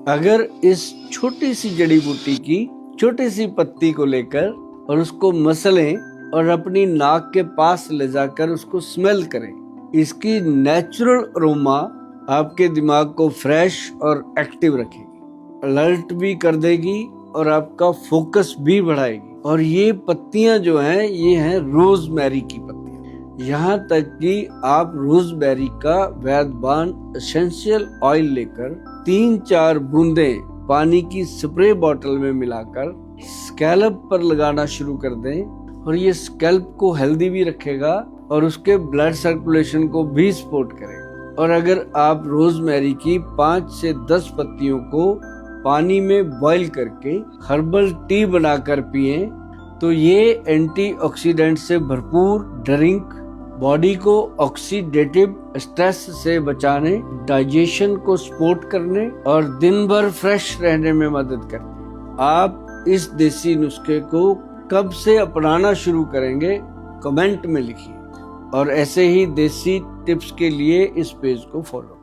अगर इस छोटी सी जड़ी बूटी की छोटी सी पत्ती को लेकर और उसको मसलें और अपनी नाक के पास ले जाकर उसको स्मेल करें, इसकी नेचुरल अरोमा आपके दिमाग को फ्रेश और एक्टिव रखेगी, अलर्ट भी कर देगी और आपका फोकस भी बढ़ाएगी। और ये पत्तियां जो हैं ये हैं रोजमेरी की पत्तियां। यहाँ तक कि आप रोजमेरी का वैद्यवान एसेंशियल ऑयल लेकर 3-4 बूंदें पानी की स्प्रे बोतल में मिलाकर स्कैल्प पर लगाना शुरू कर दें और ये स्कैल्प को हेल्दी भी रखेगा और उसके ब्लड सर्कुलेशन को भी सपोर्ट करेगा। और अगर आप रोजमेरी की 5 से 10 पत्तियों को पानी में बॉईल करके हर्बल टी बनाकर पिए तो ये एंटीऑक्सीडेंट से भरपूर ड्रिंक बॉडी को ऑक्सीडेटिव स्ट्रेस से बचाने, डाइजेशन को सपोर्ट करने और दिन भर फ्रेश रहने में मदद करती है। आप इस देसी नुस्खे को कब से अपनाना शुरू करेंगे कमेंट में लिखिए और ऐसे ही देसी टिप्स के लिए इस पेज को फॉलो